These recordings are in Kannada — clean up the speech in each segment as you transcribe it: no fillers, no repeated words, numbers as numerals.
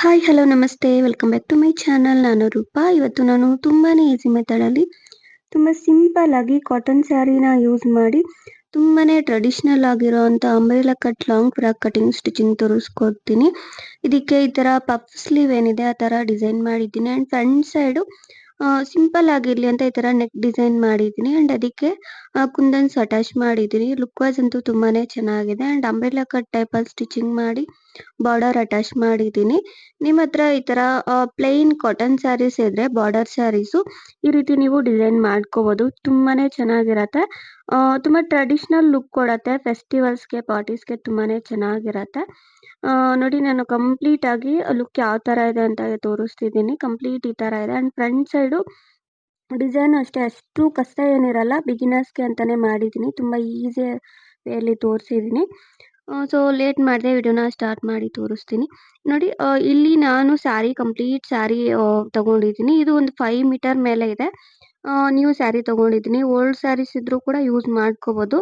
ಹಾಯ್ ಹಲೋ ನಮಸ್ತೆ welcome back to my channel. ನಾನು ರೂಪಾ. ಇವತ್ತು ನಾನು ತುಂಬಾನೇ ಈಸಿ ಮೆಥಡಲ್ಲಿ ತುಂಬ ಸಿಂಪಲ್ ಆಗಿ ಕಾಟನ್ ಸ್ಯಾರಿನ ಯೂಸ್ ಮಾಡಿ ತುಂಬಾನೇ ಟ್ರೆಡಿಷನಲ್ ಆಗಿರೋವಂಥ umbrella cut long frock cutting stitching ತೋರಿಸ್ಕೊಡ್ತೀನಿ. ಇದಕ್ಕೆ ಈ ಥರ ಪಫ್ ಸ್ಲೀವ್ ಏನಿದೆ ಆ ಥರ ಡಿಸೈನ್ ಮಾಡಿದ್ದೀನಿ ಆ್ಯಂಡ್ ಫ್ರಂಟ್ ಸೈಡು ಸಿಂಪಲ್ ಆಗಿರಲಿ ಅಂತ ಈ ಥರ ನೆಕ್ ಡಿಸೈನ್ ಮಾಡಿದ್ದೀನಿ ಆ್ಯಂಡ್ ಅದಕ್ಕೆ ಕುಂದನ್ಸ್ ಅಟ್ಯಾಚ್ ಮಾಡಿದ್ದೀನಿ. ಲುಕ್ ವೈಸ್ ಅಂತೂ ತುಂಬಾನೇ ಚೆನ್ನಾಗಿದೆ ಆ್ಯಂಡ್ ಅಂಬ್ರೆಲಾ ಕಟ್ ಟೈಪಲ್ಲಿ ಸ್ಟಿಚಿಂಗ್ ಮಾಡಿ ಬಾರ್ಡರ್ ಅಟ್ಯಾಚ್ ಮಾಡಿದ್ದೀನಿ. ನಿಮ್ಮ ಹತ್ರ ಈ ಥರ ಪ್ಲೇನ್ ಕಾಟನ್ ಸ್ಯಾರೀಸ್ ಇದ್ರೆ ಬಾರ್ಡರ್ ಸ್ಯಾರೀಸು ಈ ರೀತಿ ನೀವು ಡಿಸೈನ್ ಮಾಡ್ಕೋಬೋದು. ತುಂಬಾನೇ ಚೆನ್ನಾಗಿರತ್ತೆ. ತುಂಬ ಟ್ರೆಡಿಷನಲ್ ಲುಕ್ ಕೊಡತ್ತೆ. ಫೆಸ್ಟಿವಲ್ಸ್ಗೆ ಪಾರ್ಟೀಸ್ಗೆ ತುಂಬಾನೇ ಚೆನ್ನಾಗಿರತ್ತೆ. ನೋಡಿ ನಾನು ಕಂಪ್ಲೀಟ್ ಆಗಿ ಲುಕ್ ಯಾವ ಥರ ಇದೆ ಅಂತ ತೋರಿಸ್ತಿದ್ದೀನಿ. ಕಂಪ್ಲೀಟ್ ಈ ಥರ ಇದೆ ಆ್ಯಂಡ್ ಫ್ರಂಟ್ ಸೈಡು ಡಿಸೈನ್ ಅಷ್ಟೇ ಅಷ್ಟು ಕಷ್ಟ ಏನಿರಲ್ಲ. ಬಿಗಿನರ್ಸ್ಗೆ ಅಂತಾನೆ ಮಾಡಿದ್ದೀನಿ. ತುಂಬ ಈಸಿ ವೇಯಲ್ಲಿ ತೋರಿಸಿದ್ದೀನಿ. ಸೊ ಲೇಟ್ ಮಾಡದೆ ವಿಡಿಯೋನ ಸ್ಟಾರ್ಟ್ ಮಾಡಿ ತೋರಿಸ್ತೀನಿ. ನೋಡಿ ಇಲ್ಲಿ ನಾನು ಕಂಪ್ಲೀಟ್ ಸ್ಯಾರಿ ತಗೊಂಡಿದ್ದೀನಿ. ಇದು ಒಂದು 5 ಮೀಟರ್ ಮೇಲೆ ಇದೆ. ನ್ಯೂ ಸ್ಯಾರಿ ತಗೊಂಡಿದ್ದೀನಿ. ಓಲ್ಡ್ ಸ್ಯಾರೀಸ್ ಇದ್ರೂ ಕೂಡ ಯೂಸ್ ಮಾಡ್ಕೋಬೋದು.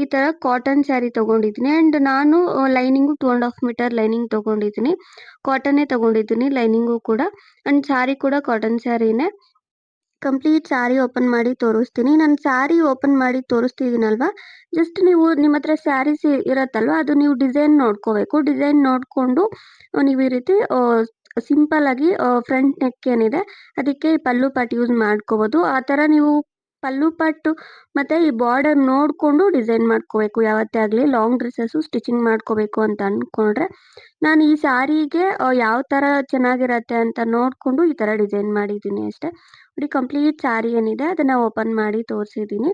ಈ ಥರ ಕಾಟನ್ ಸ್ಯಾರಿ ತಗೊಂಡಿದ್ದೀನಿ ಆ್ಯಂಡ್ ನಾನು ಲೈನಿಂಗು 2.5 ಮೀಟರ್ ಲೈನಿಂಗ್ ತಗೊಂಡಿದ್ದೀನಿ. ಕಾಟನ್ನೇ ತಗೊಂಡಿದ್ದೀನಿ ಲೈನಿಂಗು ಕೂಡ ಆ್ಯಂಡ್ ಸ್ಯಾರಿ ಕೂಡ ಕಾಟನ್ ಸ್ಯಾರಿನೇ. ಕಂಪ್ಲೀಟ್ ಸ್ಯಾರಿ ಓಪನ್ ಮಾಡಿ ತೋರಿಸ್ತೀನಿ. ನಾನು ಸ್ಯಾರಿ ಓಪನ್ ಮಾಡಿ ತೋರಿಸ್ತಿದ್ದೀನಲ್ವಾ, ಜಸ್ಟ್ ನೀವು ನಿಮ್ಮ ಹತ್ರ ಸ್ಯಾರೀಸ್ ಇರತ್ತಲ್ವ ಅದು ನೀವು ಡಿಸೈನ್ ನೋಡ್ಕೋಬೇಕು. ಡಿಸೈನ್ ನೋಡಿಕೊಂಡು ನೀವು ಈ ರೀತಿ ಸಿಂಪಲ್ ಆಗಿ ಫ್ರಂಟ್ ನೆಕ್ ಏನಿದೆ ಅದಕ್ಕೆ ಈ ಪಲ್ಲು ಪಾಟ್ ಯೂಸ್ ಮಾಡ್ಕೋಬೋದು. ಆ ಥರ ನೀವು ಪಲ್ಲು ಪಾಟು ಮತ್ತು ಈ ಬಾರ್ಡರ್ ನೋಡಿಕೊಂಡು ಡಿಸೈನ್ ಮಾಡ್ಕೋಬೇಕು. ಯಾವತ್ತೇ ಆಗಲಿ ಲಾಂಗ್ ಡ್ರೆಸ್ಸಸ್ಸು ಸ್ಟಿಚಿಂಗ್ ಮಾಡ್ಕೋಬೇಕು ಅಂತ ಅಂದ್ಕೊಂಡ್ರೆ ನಾನು ಈ ಸ್ಯಾರಿಗೆ ಯಾವ ಥರ ಚೆನ್ನಾಗಿರತ್ತೆ ಅಂತ ನೋಡಿಕೊಂಡು ಈ ಥರ ಡಿಸೈನ್ ಮಾಡಿದ್ದೀನಿ ಅಷ್ಟೇ. ನೋಡಿ ಕಂಪ್ಲೀಟ್ ಸ್ಯಾರಿ ಏನಿದೆ ಅದನ್ನು ಓಪನ್ ಮಾಡಿ ತೋರಿಸಿದ್ದೀನಿ.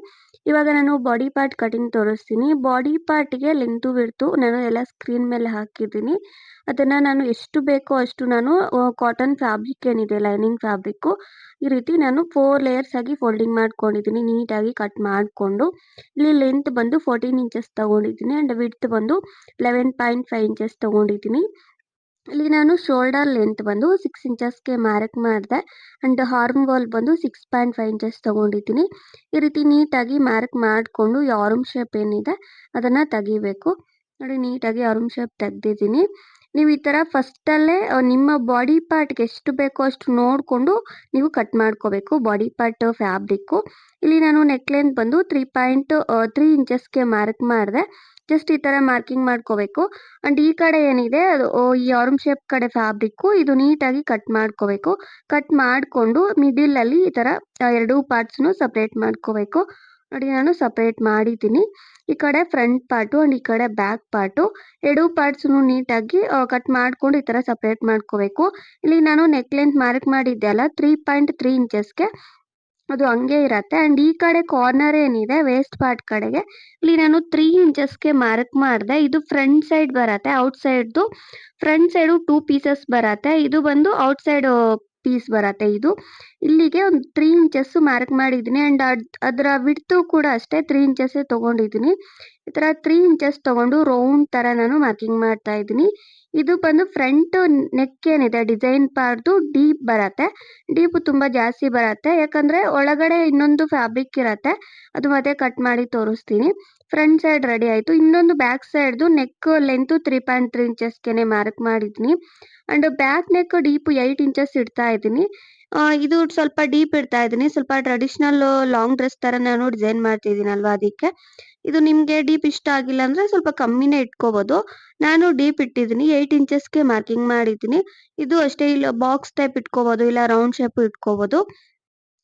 ಇವಾಗ ನಾನು ಬಾಡಿ ಪಾರ್ಟ್ ಕಟಿಂಗ್ ತೋರಿಸ್ತೀನಿ. ಬಾಡಿ ಪಾರ್ಟ್ಗೆ ಲೆಂತು ವಿಡ್ತು ನಾನು ಎಲ್ಲ ಸ್ಕ್ರೀನ್ ಮೇಲೆ ಹಾಕಿದ್ದೀನಿ. ಅದನ್ನು ನಾನು ಎಷ್ಟು ಬೇಕೋ ಅಷ್ಟು ನಾನು ಕಾಟನ್ ಫ್ಯಾಬ್ರಿಕ್ ಏನಿದೆ ಲೈನಿಂಗ್ ಫ್ಯಾಬ್ರಿಕ್ಕು ಈ ರೀತಿ ನಾನು 4 ಲೇಯರ್ಸ್ ಆಗಿ ಫೋಲ್ಡಿಂಗ್ ಮಾಡ್ಕೊಂಡಿದ್ದೀನಿ. ನೀಟಾಗಿ ಕಟ್ ಮಾಡಿಕೊಂಡು ಇಲ್ಲಿ ಲೆಂತ್ ಬಂದು 14 ಇಂಚಸ್ ತೊಗೊಂಡಿದ್ದೀನಿ ಆ್ಯಂಡ್ ವಿಡ್ತ್ ಬಂದು 11.5 ಇಂಚಸ್ ತೊಗೊಂಡಿದ್ದೀನಿ. ಇಲ್ಲಿ ನಾನು ಶೋಲ್ಡರ್ ಲೆಂತ್ ಬಂದು 6 ಇಂಚಸ್ಗೆ ಮಾರ್ಕ್ ಮಾಡಿದೆ ಆ್ಯಂಡ್ ಆರ್ಮ್ ವಾಲ್ ಬಂದು 6.5 ಇಂಚಸ್ ತೊಗೊಂಡಿದ್ದೀನಿ. ಈ ರೀತಿ ನೀಟಾಗಿ ಮಾರ್ಕ್ ಮಾಡಿಕೊಂಡು ಈ ಆರ್ಮ್ ಶೇಪ್ ಏನಿದೆ ಅದನ್ನು ತೆಗಿಬೇಕು. ನೋಡಿ ನೀಟಾಗಿ ಆರ್ಮ್ ಶೇಪ್ ತೆಗೆದಿದ್ದೀನಿ. ನೀವು ಈ ಥರ ಫಸ್ಟಲ್ಲೇ ನಿಮ್ಮ ಬಾಡಿ ಪಾರ್ಟ್ಗೆ ಎಷ್ಟು ಬೇಕೋ ಅಷ್ಟು ನೋಡಿಕೊಂಡು ನೀವು ಕಟ್ ಮಾಡ್ಕೋಬೇಕು ಬಾಡಿ ಪಾರ್ಟ್ ಫ್ಯಾಬ್ರಿಕ್ಕು. ಇಲ್ಲಿ ನಾನು ನೆಕ್ ಲೆಂತ್ ಬಂದು 3.3 ಇಂಚಸ್ಗೆ ಮಾರ್ಕ್ ಮಾಡಿದೆ. ಜಸ್ಟ್ ಈ ಥರ ಮಾರ್ಕಿಂಗ್ ಮಾಡ್ಕೋಬೇಕು ಆ್ಯಂಡ್ ಈ ಕಡೆ ಏನಿದೆ ಅದು ಈ ಆರ್ಮ್ ಶೇಪ್ ಕಡೆ ಫ್ಯಾಬ್ರಿಕ್ಕು ಇದು ನೀಟಾಗಿ ಕಟ್ ಮಾಡ್ಕೋಬೇಕು. ಕಟ್ ಮಾಡಿಕೊಂಡು ಮಿಡಿಲಲ್ಲಿ ಈ ಥರ 2 ಪಾರ್ಟ್ಸ್ನು ಸಪ್ರೇಟ್ ಮಾಡ್ಕೋಬೇಕು. ನೋಡಿ ನಾನು ಸಪ್ರೇಟ್ ಮಾಡಿದ್ದೀನಿ. ಈ ಕಡೆ ಫ್ರಂಟ್ ಪಾರ್ಟು ಆ್ಯಂಡ್ ಈ ಕಡೆ ಬ್ಯಾಕ್ ಪಾರ್ಟು 2 ಪಾರ್ಟ್ಸ್ನು ನೀಟಾಗಿ ಕಟ್ ಮಾಡಿಕೊಂಡು ಈ ಥರ ಸಪ್ರೇಟ್ ಮಾಡ್ಕೋಬೇಕು. ಇಲ್ಲಿ ನಾನು ನೆಕ್ ಲೆಂತ್ ಮಾರ್ಕ್ ಮಾಡಿದ್ದೆ ಅಲ್ಲ 3.3 ಇಂಚಸ್ಗೆ ಅದು ಹಂಗೆ ಇರತ್ತೆ ಆ್ಯಂಡ್ ಈ ಕಡೆ ಕಾರ್ನರ್ ಏನಿದೆ ವೇಸ್ಟ್ ಪಾರ್ಟ್ ಕಡೆಗೆ ಇಲ್ಲಿ ನಾನು 3 ಇಂಚಸ್ಗೆ ಮಾರ್ಕ್ ಮಾಡಿದೆ. ಇದು ಫ್ರಂಟ್ ಸೈಡ್ ಬರತ್ತೆ. ಔಟ್ ಸೈಡ್ದು ಫ್ರಂಟ್ ಸೈಡು 2 ಪೀಸಸ್ ಬರತ್ತೆ. ಇದು ಬಂದು ಔಟ್ ಸೈಡ್ ಪೀಸ್ ಬರತ್ತೆ. ಇದು ಇಲ್ಲಿಗೆ ಒಂದು 3 ಇಂಚಸ್ ಮಾರ್ಕ್ ಮಾಡಿದ್ದೀನಿ ಆ್ಯಂಡ್ ಅದರ ವಿಡ್ತು ಕೂಡ ಅಷ್ಟೇ 3 ಇಂಚಸ್ಸೇ ತೊಗೊಂಡಿದ್ದೀನಿ. ಈ ಥರ 3 ಇಂಚಸ್ ತೊಗೊಂಡು ರೌಂಡ್ ಥರ ನಾನು ಮಾರ್ಕಿಂಗ್ ಮಾಡ್ತಾ ಇದ್ದೀನಿ. ಇದು ಬಂದು ಫ್ರಂಟ್ ನೆಕ್ ಏನಿದೆ ಡಿಸೈನ್ ಪಾರ್ಟ್ದು ಡೀಪ್ ಬರತ್ತೆ. ಡೀಪು ತುಂಬ ಜಾಸ್ತಿ ಬರತ್ತೆ ಯಾಕಂದರೆ ಒಳಗಡೆ ಇನ್ನೊಂದು ಫ್ಯಾಬ್ರಿಕ್ ಇರತ್ತೆ. ಅದು ಮತ್ತೆ ಕಟ್ ಮಾಡಿ ತೋರಿಸ್ತೀನಿ. ಫ್ರಂಟ್ ಸೈಡ್ ರೆಡಿ ಆಯಿತು. ಇನ್ನೊಂದು ಬ್ಯಾಕ್ ಸೈಡ್ದು ನೆಕ್ ಲೆಂತು 3.3 ಇಂಚಸ್ಗೆ ಮಾರ್ಕ್ ಮಾಡಿದ್ದೀನಿ and back neck deep 8 inches ಇಡ್ತಾ ಇದ್ದೀನಿ. ಇದು ಸ್ವಲ್ಪ ಡೀಪ್ ಇಡ್ತಾ ಇದ್ದೀನಿ. ಸ್ವಲ್ಪ ಟ್ರೆಡಿಷ್ನಲ್ ಲಾಂಗ್ ಡ್ರೆಸ್ ಥರ ನಾನು ಡಿಸೈನ್ ಮಾಡ್ತಿದ್ದೀನಲ್ವ ಅದಕ್ಕೆ. ಇದು ನಿಮಗೆ ಡೀಪ್ ಇಷ್ಟ ಆಗಿಲ್ಲ ಅಂದರೆ ಸ್ವಲ್ಪ ಕಮ್ಮಿನೇ ಇಟ್ಕೋಬೋದು. ನಾನು ಡೀಪ್ ಇಟ್ಟಿದ್ದೀನಿ 8 ಇಂಚಸ್ಗೆ ಮಾರ್ಕಿಂಗ್ ಮಾಡಿದ್ದೀನಿ. ಇದು ಅಷ್ಟೇ ಇಲ್ಲ ಬಾಕ್ಸ್ ಟೈಪ್ ಇಟ್ಕೋಬೋದು ಇಲ್ಲ ರೌಂಡ್ ಶೇಪ್ ಇಟ್ಕೋಬೋದು.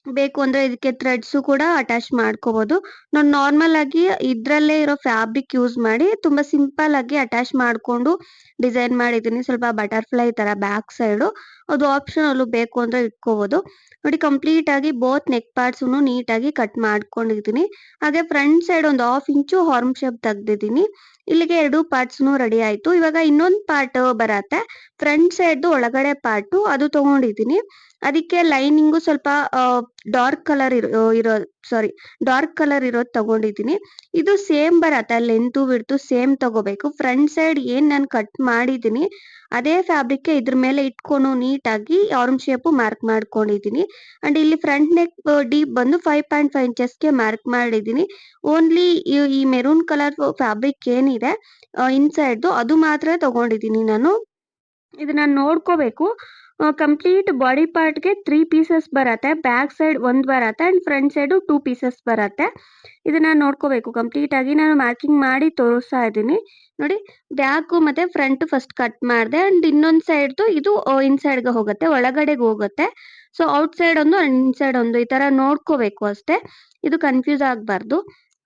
ಬೇಕು ಅಂದರೆ ಇದಕ್ಕೆ ಥ್ರೆಡ್ಸು ಕೂಡ ಅಟ್ಯಾಚ್ ಮಾಡ್ಕೋಬೋದು. ನಾನು ನಾರ್ಮಲ್ ಆಗಿ ಇದರಲ್ಲೇ ಇರೋ ಫ್ಯಾಬ್ರಿಕ್ ಯೂಸ್ ಮಾಡಿ ತುಂಬ ಸಿಂಪಲ್ ಆಗಿ ಅಟ್ಯಾಚ್ ಮಾಡಿಕೊಂಡು ಡಿಸೈನ್ ಮಾಡಿದ್ದೀನಿ. ಸ್ವಲ್ಪ ಬಟರ್ಫ್ಲೈ ಥರ ಬ್ಯಾಕ್ ಸೈಡು ಅದು ಆಪ್ಷನಲ್ಲು ಬೇಕು ಅಂದರೆ ಇಟ್ಕೋಬೋದು. ನೋಡಿ ಕಂಪ್ಲೀಟ್ ಆಗಿ ಬೋತ್ ನೆಕ್ ಪಾರ್ಟ್ಸನ್ನು ನೀಟಾಗಿ ಕಟ್ ಮಾಡ್ಕೊಂಡಿದ್ದೀನಿ. ಹಾಗೆ ಫ್ರಂಟ್ ಸೈಡ್ ಒಂದು 1/2 ಇಂಚು ಹಾರ್ಮ್ ಶೇಪ್ ತೆಗ್ದಿದ್ದೀನಿ. ಇಲ್ಲಿಗೆ 2 ಪಾರ್ಟ್ಸ್ನು ರೆಡಿ ಆಯಿತು. ಇವಾಗ ಇನ್ನೊಂದು ಪಾರ್ಟ್ ಬರತ್ತೆ. ಫ್ರಂಟ್ ಸೈಡ್ದು ಒಳಗಡೆ ಪಾರ್ಟು ಅದು ತೊಗೊಂಡಿದ್ದೀನಿ. ಅದಕ್ಕೆ ಲೈನಿಂಗು ಸ್ವಲ್ಪ ಡಾರ್ಕ್ ಕಲರ್ ಡಾರ್ಕ್ ಕಲರ್ ಇರೋದು ತಗೊಂಡಿದ್ದೀನಿ. ಇದು ಸೇಮ್ ಬರತ್ತೆ ಲೆಂತು ವಿಡ್ತು ಸೇಮ್ ತಗೋಬೇಕು. ಫ್ರಂಟ್ ಸೈಡ್ ಏನು ನಾನು ಕಟ್ ಮಾಡಿದ್ದೀನಿ ಅದೇ ಫ್ಯಾಬ್ರಿಕ್ಗೆ ಇದ್ರ ಮೇಲೆ ಇಟ್ಕೊಂಡು ನೀಟಾಗಿ ಆರ್ಮ್ ಶೇಪು ಮಾರ್ಕ್ ಮಾಡ್ಕೊಂಡಿದ್ದೀನಿ ಆ್ಯಂಡ್ ಇಲ್ಲಿ ಫ್ರಂಟ್ ನೆಕ್ ಡೀಪ್ ಬಂದು 5.5 ಇಂಚಸ್ಗೆ ಮಾರ್ಕ್ ಮಾಡಿದ್ದೀನಿ. ಓನ್ಲಿ ಈ ಮೆರೂನ್ ಕಲರ್ ಫ್ಯಾಬ್ರಿಕ್ ಏನಿದೆ ಇನ್ಸೈಡ್ದು ಅದು ಮಾತ್ರ ತಗೊಂಡಿದ್ದೀನಿ ನಾನು. ಇದನ್ನ ನೋಡ್ಕೋಬೇಕು. ಕಂಪ್ಲೀಟ್ ಬಾಡಿ ಪಾರ್ಟ್‌ಗೆ 3 ಪೀಸಸ್ ಬರತ್ತೆ. ಬ್ಯಾಕ್ ಸೈಡ್ 1 ಬರತ್ತೆ ಅಂಡ್ ಫ್ರಂಟ್ ಸೈಡು 2 ಪೀಸಸ್ ಬರತ್ತೆ. ಇದನ್ನ ನೋಡ್ಕೋಬೇಕು ಕಂಪ್ಲೀಟ್ ಆಗಿ. ನಾನು ಮಾರ್ಕಿಂಗ್ ಮಾಡಿ ತೋರಿಸ್ತಾ ಇದ್ದೀನಿ. ನೋಡಿ, ಬ್ಯಾಕು ಮತ್ತೆ ಫ್ರಂಟ್ ಫಸ್ಟ್ ಕಟ್ ಮಾಡಿದೆ ಅಂಡ್ ಇನ್ನೊಂದ್ ಸೈಡ್‌ದು ಇದು ಇನ್‌ಸೈಡ್‌ಗೆ ಹೋಗುತ್ತೆ, ಒಳಗಡೆಗೆ ಹೋಗುತ್ತೆ. ಸೊ ಔಟ್‌ಸೈಡ್ ಒಂದು ಅಂಡ್ ಇನ್‌ಸೈಡ್ ಒಂದು ಈ ತರ ನೋಡ್ಕೋಬೇಕು ಅಷ್ಟೇ. ಇದು ಕನ್‌ಫ್ಯೂಸ್ ಆಗ್ಬಾರ್ದು.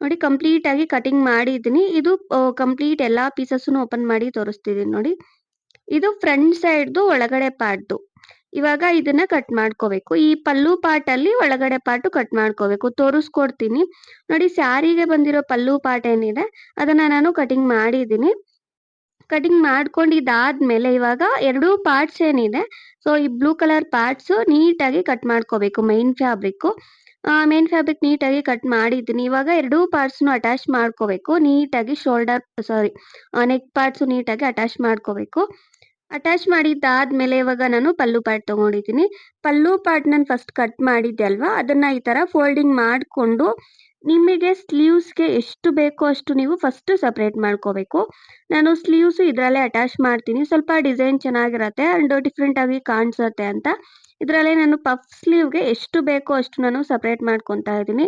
ನೋಡಿ, ಕಂಪ್ಲೀಟ್ ಆಗಿ ಕಟಿಂಗ್ ಮಾಡಿದ್ದೀನಿ. ಇದು ಕಂಪ್ಲೀಟ್ ಎಲ್ಲಾ ಪೀಸಸ್‌ನು ಓಪನ್ ಮಾಡಿ ತೋರಿಸ್ತಿದ್ದೀನಿ ನೋಡಿ. ಇದು ಫ್ರಂಟ್ ಸೈಡ್‌ದು ಒಳಗಡೆ ಪಾರ್ಟ್‌ದು. ಇವಾಗ ಇದನ್ನ ಕಟ್ ಮಾಡ್ಕೋಬೇಕು. ಈ ಪಲ್ಲು ಪಾರ್ಟ್ ಅಲ್ಲಿ ಒಳಗಡೆ ಪಾರ್ಟ್ ಕಟ್ ಮಾಡ್ಕೋಬೇಕು. ತೋರಿಸ್ಕೊಡ್ತೀನಿ. ನೋಡಿ, ಸ್ಯಾರಿಗೆ ಬಂದಿರೋ ಪಲ್ಲು ಪಾರ್ಟ್ ಏನಿದೆ ಅದನ್ನ ನಾನು ಕಟಿಂಗ್ ಮಾಡಿದ್ದೀನಿ. ಕಟಿಂಗ್ ಮಾಡ್ಕೊಂಡಿದ್ದಾದ್ಮೇಲೆ ಇವಾಗ 2 ಪಾರ್ಟ್ಸ್ ಏನಿದೆ, ಸೊ ಈ ಬ್ಲೂ ಕಲರ್ ಪಾರ್ಟ್ಸ್ ನೀಟಾಗಿ ಕಟ್ ಮಾಡ್ಕೋಬೇಕು. ಮೇನ್ ಫ್ಯಾಬ್ರಿಕ್ ನೀಟಾಗಿ ಕಟ್ ಮಾಡಿದ್ದೀನಿ. ಇವಾಗ 2 ಪಾರ್ಟ್ಸ್‌ನು ಅಟ್ಯಾಚ್ ಮಾಡ್ಕೋಬೇಕು. ನೀಟಾಗಿ ನೆಕ್ ಪಾರ್ಟ್ಸ್ ನೀಟಾಗಿ ಅಟ್ಯಾಚ್ ಮಾಡ್ಕೋಬೇಕು. ಅಟ್ಯಾಚ್ ಮಾಡಿದ್ದಾದ್ಮೇಲೆ ಇವಾಗ ನಾನು ಪಲ್ಲು ಪಾರ್ಟ್ ತಗೊಂಡಿದ್ದೀನಿ. ಪಲ್ಲು ಪಾರ್ಟ್ ನಾನು ಫಸ್ಟ್ ಕಟ್ ಮಾಡಿದ್ದೆ ಅಲ್ವಾ, ಅದನ್ನ ಈ ತರ ಫೋಲ್ಡಿಂಗ್ ಮಾಡ್ಕೊಂಡು ನಿಮಗೆ ಸ್ಲೀವ್ಸ್‌ಗೆ ಎಷ್ಟು ಬೇಕೋ ಅಷ್ಟು ನೀವು ಫಸ್ಟ್ ಸೆಪರೇಟ್ ಮಾಡ್ಕೋಬೇಕು. ನಾನು ಸ್ಲೀವ್ಸ್ ಇದ್ರಲ್ಲೇ ಅಟ್ಯಾಚ್ ಮಾಡ್ತೀನಿ. ಸ್ವಲ್ಪ ಡಿಸೈನ್ ಚೆನ್ನಾಗಿರತ್ತೆ ಅಂಡ್ ಡಿಫ್ರೆಂಟ್ ಆಗಿ ಕಾಣಿಸುತ್ತೆ ಅಂತ ಇದರಲ್ಲೇ ನಾನು ಪಫ್ ಸ್ಲೀವ್‌ಗೆ ಎಷ್ಟು ಬೇಕೋ ಅಷ್ಟು ನಾನು ಸೆಪರೇಟ್ ಮಾಡ್ಕೊಂತಾ ಇದ್ದೀನಿ.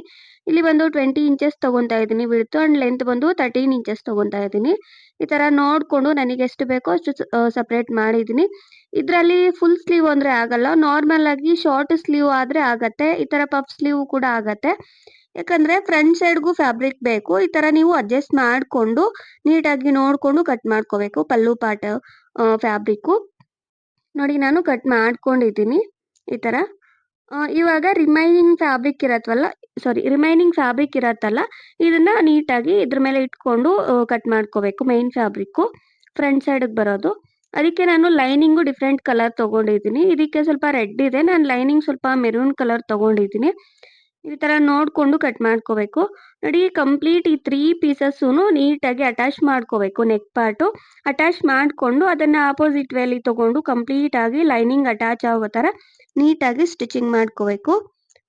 ಇಲ್ಲಿ ಬಂದು 20 ಇಂಚಸ್ ತಗೊಂತಾ ಇದ್ದೀನಿ ವಿಡ್ತ್ ಅಂಡ್ ಲೆಂತ್ ಬಂದು 13 ಇಂಚಸ್ ತಗೊಂತಾ ಇದ್ದೀನಿ. ಈ ತರ ನೋಡ್ಕೊಂಡು ನನಗೆ ಎಷ್ಟು ಬೇಕೋ ಅಷ್ಟು ಸೆಪರೇಟ್ ಮಾಡಿದ್ದೀನಿ. ಇದರಲ್ಲಿ ಫುಲ್ ಸ್ಲೀವ್ ಅಂದ್ರೆ ಆಗಲ್ಲ. ನಾರ್ಮಲ್ ಆಗಿ ಶಾರ್ಟ್ ಸ್ಲೀವ್ ಆದ್ರೆ ಆಗತ್ತೆ. ಈ ತರ ಪಫ್ ಸ್ಲೀವ್ ಕೂಡ ಆಗತ್ತೆ. ಯಾಕಂದ್ರೆ ಫ್ರಂಟ್ ಸೈಡ್‌ಗೂ ಫ್ಯಾಬ್ರಿಕ್ ಬೇಕು. ಈ ತರ ನೀವು ಅಡ್ಜಸ್ಟ್ ಮಾಡ್ಕೊಂಡು ನೀಟಾಗಿ ನೋಡ್ಕೊಂಡು ಕಟ್ ಮಾಡ್ಕೋಬೇಕು ಪಲ್ಲು ಪಾರ್ಟ್ ಫ್ಯಾಬ್ರಿಕ್ಕು. ನೋಡಿ, ನಾನು ಕಟ್ ಮಾಡ್ಕೊಂಡಿದ್ದೀನಿ ಈ ತರ. ಇವಾಗ ರಿಮೈನಿಂಗ್ ಫ್ಯಾಬ್ರಿಕ್ ಇರತ್ತಲ್ಲ, ಇದನ್ನ ನೀಟಾಗಿ ಇದ್ರ ಮೇಲೆ ಇಟ್ಕೊಂಡು ಕಟ್ ಮಾಡ್ಕೋಬೇಕು. ಮೇನ್ ಫ್ಯಾಬ್ರಿಕ್ಕು ಫ್ರಂಟ್ ಸೈಡ್‌ಗೆ ಬರೋದು. ಅದಕ್ಕೆ ನಾನು ಲೈನಿಂಗು ಡಿಫ್ರೆಂಟ್ ಕಲರ್ ತಗೊಂಡಿದ್ದೀನಿ. ಇದಕ್ಕೆ ಸ್ವಲ್ಪ ರೆಡ್ ಇದೆ. ನಾನು ಲೈನಿಂಗ್ ಸ್ವಲ್ಪ ಮೆರೂನ್ ಕಲರ್ ತಗೊಂಡಿದ್ದೀನಿ. ಈ ತರ ನೋಡ್ಕೊಂಡು ಕಟ್ ಮಾಡ್ಕೋಬೇಕು. ನೋಡಿ, ಕಂಪ್ಲೀಟ್ ಈ 3 ಪೀಸಸ್ಸುನು ನೀಟಾಗಿ ಅಟ್ಯಾಚ್ ಮಾಡ್ಕೋಬೇಕು. ನೆಕ್ ಪಾರ್ಟು ಅಟ್ಯಾಚ್ ಮಾಡ್ಕೊಂಡು ಅದನ್ನ ಆಪೋಸಿಟ್ ವೇಲಿ ತಗೊಂಡು ಕಂಪ್ಲೀಟ್ ಆಗಿ ಲೈನಿಂಗ್ ಅಟ್ಯಾಚ್ ಆಗೋ ತರ ನೀಟಾಗಿ ಸ್ಟಿಚಿಂಗ್ ಮಾಡ್ಕೋಬೇಕು.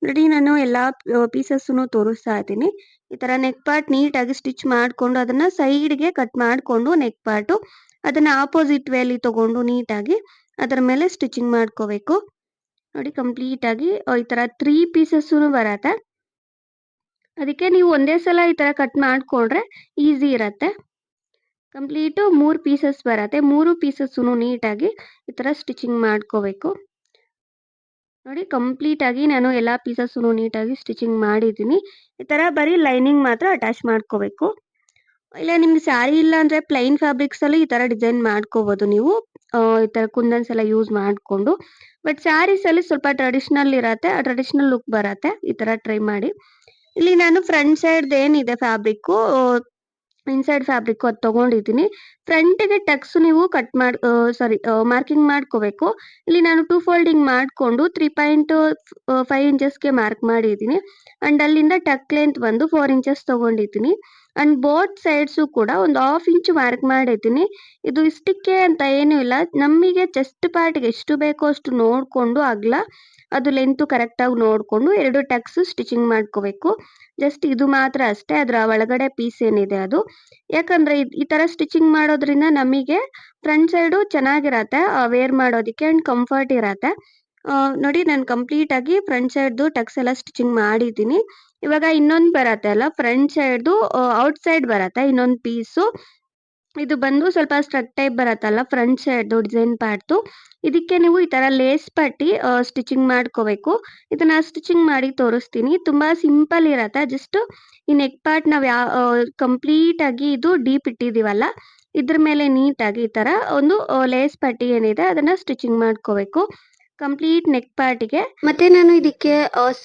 ನೋಡಿ, ನಾನು ಎಲ್ಲಾ ಪೀಸಸ್ಸುನು ತೋರಿಸ್ತಾ ಇದ್ದೀನಿ. ಈ ತರ ನೆಕ್ ಪಾರ್ಟ್ ನೀಟಾಗಿ ಸ್ಟಿಚ್ ಮಾಡ್ಕೊಂಡು ಅದನ್ನ ಸೈಡ್‌ಗೆ ಕಟ್ ಮಾಡ್ಕೊಂಡು ನೆಕ್ ಪಾರ್ಟು ಅದನ್ನ ಆಪೋಸಿಟ್ ವೇಲಿ ತಗೊಂಡು ನೀಟಾಗಿ ಅದರ ಮೇಲೆ ಸ್ಟಿಚಿಂಗ್ ಮಾಡ್ಕೋಬೇಕು. ನೋಡಿ, ಕಂಪ್ಲೀಟ್ ಆಗಿ ಈ ತರ 3 ಪೀಸಸ್ಸುನು ಬರತ್ತೆ. ಅದಕ್ಕೆ ನೀವು ಒಂದೇ ಸಲ ಈ ತರ ಕಟ್ ಮಾಡ್ಕೊಂಡ್ರೆ ಈಸಿ ಇರತ್ತೆ. ಕಂಪ್ಲೀಟು 3 ಪೀಸಸ್ ಬರತ್ತೆ. 3 ಪೀಸಸ್ಸುನು ನೀಟಾಗಿ ಈ ತರ ಸ್ಟಿಚಿಂಗ್ ಮಾಡ್ಕೋಬೇಕು. ನೋಡಿ, ಕಂಪ್ಲೀಟ್ ಆಗಿ ನಾನು ಎಲ್ಲಾ ಪೀಸಸ್ಸುನು ನೀಟಾಗಿ ಸ್ಟಿಚಿಂಗ್ ಮಾಡಿದ್ದೀನಿ. ಈ ತರ ಬರೀ ಲೈನಿಂಗ್ ಮಾತ್ರ ಅಟ್ಯಾಚ್ ಮಾಡ್ಕೋಬೇಕು. ಇಲ್ಲ ನಿಮ್ಗೆ ಸ್ಯಾರಿ ಇಲ್ಲ ಅಂದ್ರೆ ಪ್ಲೈನ್ ಫ್ಯಾಬ್ರಿಕ್ಸ್ ಅಲ್ಲಿ ಈ ತರ ಡಿಸೈನ್ ಮಾಡ್ಕೋಬಹುದು ನೀವು. ಈ ತರ ಕುಂದನ್ಸ್ ಎಲ್ಲ ಯೂಸ್ ಮಾಡ್ಕೊಂಡು. ಬಟ್ ಸ್ಯಾರೀಸ್ ಅಲ್ಲಿ ಸ್ವಲ್ಪ ಟ್ರೆಡಿಷನಲ್ ಇರತ್ತೆ. ಟ್ರೆಡಿಷನಲ್ ಲುಕ್ ಬರತ್ತೆ. ಈ ತರ ಟ್ರೈ ಮಾಡಿ. ಇಲ್ಲಿ ನಾನು ಫ್ರಂಟ್ ಸೈಡ್‌ದು ಏನಿದೆ ಫ್ಯಾಬ್ರಿಕ್ಕು ಇನ್‌ಸೈಡ್ ಫ್ಯಾಬ್ರಿಕ್ ಅದು ತಗೊಂಡಿದ್ದೀನಿ. ಫ್ರಂಟ್‌ಗೆ ಟಕ್ಸ್ ನೀವು ಮಾರ್ಕಿಂಗ್ ಮಾಡ್ಕೋಬೇಕು. ಇಲ್ಲಿ ನಾನು 2 ಫೋಲ್ಡಿಂಗ್ ಮಾಡ್ಕೊಂಡು 3.5 ಇಂಚಸ್‌ಗೆ ಮಾರ್ಕ್ ಮಾಡಿದ್ದೀನಿ. ಅಂಡ್ ಅಲ್ಲಿಂದ ಟಕ್ ಲೆಂತ್ ಬಂದು 4 ಇಂಚಸ್ ತಗೊಂಡಿದ್ದೀನಿ. ಅಂಡ್ ಬೋತ್ ಸೈಡ್ಸು ಕೂಡ ಒಂದು 1/2 ಇಂಚ್ ಮಾರ್ಕ್ ಮಾಡಿದ್ದೀನಿ. ಇದು ಇಷ್ಟಕ್ಕೆ ಅಂತ ಏನೂ ಇಲ್ಲ. ನಮಗೆ ಚೆಸ್ಟ್ ಪಾರ್ಟ್‌ಗೆ ಎಷ್ಟು ಬೇಕೋ ಅಷ್ಟು ನೋಡ್ಕೊಂಡು ಅಗಲ, ಅದು ಲೆಂತ್ ಕರೆಕ್ಟಾಗಿ ನೋಡ್ಕೊಂಡು 2 ಟಕ್ಸ್ ಸ್ಟಿಚಿಂಗ್ ಮಾಡ್ಕೋಬೇಕು. ಜಸ್ಟ್ ಇದು ಮಾತ್ರ ಅಷ್ಟೇ. ಅದರ ಒಳಗಡೆ ಪೀಸ್ ಏನಿದೆ ಅದು. ಯಾಕಂದ್ರೆ ಈ ತರ ಸ್ಟಿಚಿಂಗ್ ಮಾಡೋದ್ರಿಂದ ನಮಗೆ ಫ್ರಂಟ್ ಸೈಡು ಚೆನ್ನಾಗಿರತ್ತೆ ವೇರ್ ಮಾಡೋದಿಕ್ಕೆ ಅಂಡ್ ಕಂಫರ್ಟ್ ಇರತ್ತೆ. ನೋಡಿ, ನಾನು ಕಂಪ್ಲೀಟ್ ಆಗಿ ಫ್ರಂಟ್ ಸೈಡ್‌ದು ಟಕ್ಸ್ ಎಲ್ಲ ಸ್ಟಿಚಿಂಗ್ ಮಾಡಿದ್ದೀನಿ. ಇವಾಗ ಇನ್ನೊಂದು ಬರತ್ತೆ ಅಲ್ಲ ಫ್ರಂಟ್ ಸೈಡ್‌ದು ಔಟ್ ಸೈಡ್ ಬರತ್ತೆ ಇನ್ನೊಂದು ಪೀಸು. ಇದು ಬಂದು ಸ್ವಲ್ಪ ಸ್ಟ್ರಟ್ ಟೈಪ್ ಬರತ್ತಲ್ಲ ಫ್ರಂಟ್ ಸೈಡ್‌ದು ಡಿಸೈನ್ ಪಾರ್ಟ್‌ದು. ಇದಕ್ಕೆ ನೀವು ಈ ತರ ಲೇಸ್ ಪಟ್ಟಿ ಸ್ಟಿಚಿಂಗ್ ಮಾಡ್ಕೋಬೇಕು. ಇದನ್ನ ಸ್ಟಿಚಿಂಗ್ ಮಾಡಿ ತೋರಿಸ್ತೀನಿ. ತುಂಬಾ ಸಿಂಪಲ್ ಇರತ್ತೆ. ಜಸ್ಟ್ ಈ ನೆಕ್ ಪಾರ್ಟ್ ನಾವು ಕಂಪ್ಲೀಟ್ ಆಗಿ ಇದು ಡೀಪ್ ಇಟ್ಟಿದೀವಲ್ಲ, ಇದ್ರ ಮೇಲೆ ನೀಟಾಗಿ ಈ ತರ ಒಂದು ಲೇಸ್ ಪಟ್ಟಿ ಏನಿದೆ ಅದನ್ನ ಸ್ಟಿಚಿಂಗ್ ಮಾಡ್ಕೋಬೇಕು. ಕಂಪ್ಲೀಟ್ ನೆಕ್ ಪಾರ್ಟ್‌ಗೆ. ಮತ್ತೆ ನಾನು ಇದಕ್ಕೆ